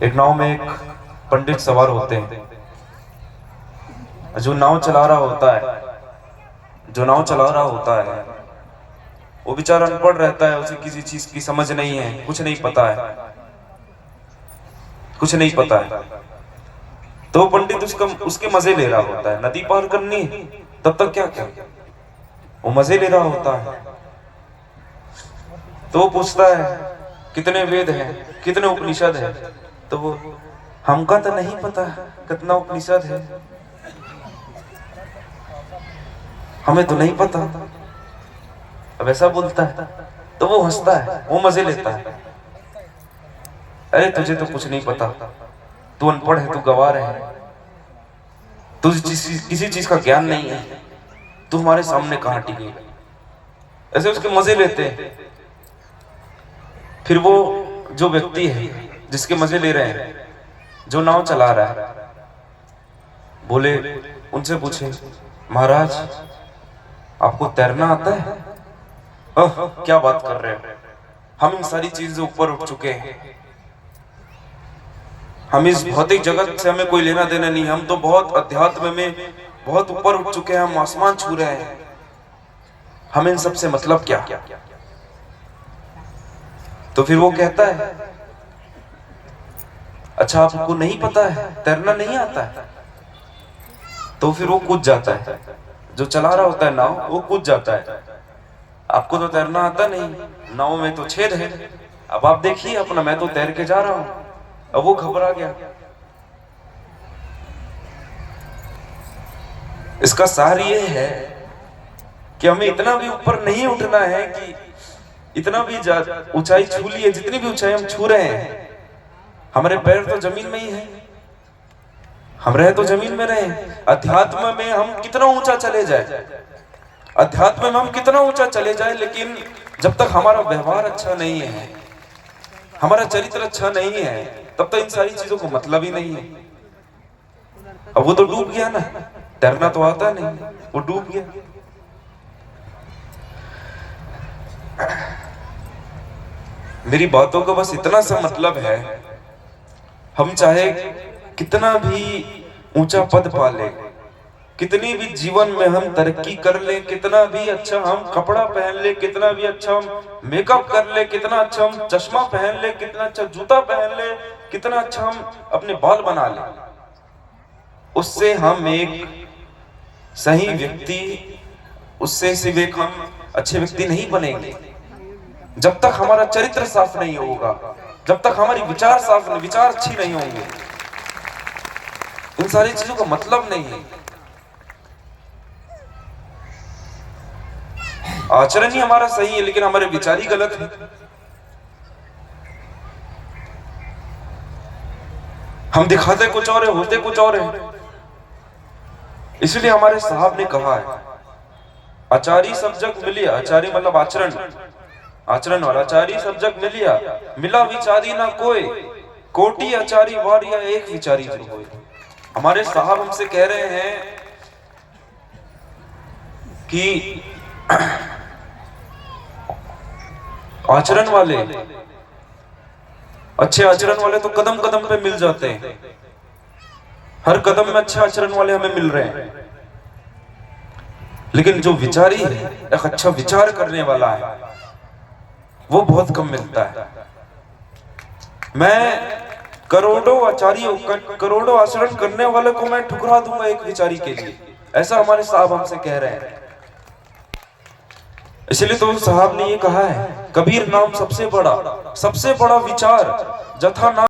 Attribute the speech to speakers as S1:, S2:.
S1: एक नाव में एक पंडित सवार होते हैं। जो नाव चला रहा होता है वो बेचारा अनपढ़ रहता है, उसे किसी चीज की समझ नहीं है, कुछ नहीं पता है। तो पंडित उसके मजे ले रहा होता है। नदी पार करनी है, तब तक क्या वो मजे ले रहा होता है। तो वो पूछता है कितने वेद हैं, कितने उपनिषद हैं। तो वो हमका तो नहीं पता कितना उपनिषद है, हमें तो नहीं पता। अब ऐसा बोलता है तो वो हंसता है, वो मजे लेता है। अरे तुझे तो कुछ नहीं पता, तू अनपढ़ है, तू गंवार है, तुझे किसी चीज का ज्ञान नहीं है, तू हमारे सामने कहां टिके। ऐसे उसके मजे लेते हैं। फिर वो जो व्यक्ति है जिसके मजे ले रहे हैं, जो नाव चला रहा है, बोले उनसे पूछे, महाराज आपको तैरना आता है? क्या बात कर रहे हो, हम इन सारी चीजों से ऊपर उठ चुके हैं, हम इस भौतिक जगत से हमें कोई लेना देना नहीं, हम तो बहुत अध्यात्म में बहुत ऊपर उठ चुके हैं, हम आसमान छू रहे हैं, हमें इन सब से मतलब क्या? तो फिर वो कहता है, अच्छा आपको नहीं पता है, तैरना नहीं आता है? तो फिर वो कूद जाता है, जो चला रहा होता है नाव वो कूद जाता है। आपको तो तैरना आता नहीं, नाव में तो छेद है, अब आप देखिए अपना, मैं तो तैर के जा रहा हूं। अब वो घबरा गया। इसका सार ये है कि हमें इतना भी ऊपर नहीं उठना है कि इतना भी ऊंचाई छू ली है, जितनी भी ऊंचाई हम छू रहे हैं, हमारे पैर तो जमीन में ही है, हम रहे तो जमीन में रहे। अध्यात्म में हम कितना ऊंचा चले जाए, लेकिन जब तक हमारा व्यवहार अच्छा नहीं है, हमारा चरित्र अच्छा नहीं है, तब तक इन सारी चीजों को मतलब ही नहीं है। अब वो तो डूब गया ना, तैरना तो आता नहीं, वो डूब गया। मेरी बातों का बस इतना सा मतलब है, हम चाहे कितना भी ऊंचा पद पा ले, कितनी भी जीवन में हम तरक्की कर ले, कितना भी अच्छा हम कपड़ा पहन ले, कितना भी अच्छा हम मेकअप कर ले, कितना अच्छा हम चश्मा पहन ले, कितना अच्छा जूता पहन ले, कितना अच्छा हम अपने बाल बना ले, उससे हम एक सही व्यक्ति, उससे सिर्फ एक हम अच्छे व्यक्ति नहीं बनेंगे। जब तक हमारा चरित्र साफ नहीं होगा, जब तक हमारी विचार अच्छी नहीं होंगे, इन सारी चीजों का मतलब नहीं है। आचरण ही हमारा सही है, लेकिन हमारे विचार ही गलत है। हम दिखाते कुछ और है, होते कुछ और है। इसलिए हमारे साहब ने कहा है, आचारी सब जग मिलिया, आचारी मतलब आचरण वाला, आचारी सब जग मिलिया, मिला विचारी ना कोई, कोटि आचारी वारिया एक विचारी जो होए। हमारे साहब हमसे कह रहे हैं कि आचरण वाले, अच्छे आचरण वाले तो कदम कदम पे मिल जाते हैं, हर कदम में अच्छे आचरण वाले हमें मिल रहे हैं, लेकिन जो विचारी है, एक अच्छा विचार करने वाला है, वो बहुत कम मिलता है। मैं करोड़ों आचरण करने वाले को मैं ठुकरा दूंगा एक विचारी के लिए, ऐसा हमारे साहब हमसे कह रहे हैं। इसलिए तो साहब ने ये कहा है, कबीर नाम सबसे बड़ा विचार, जथा नाम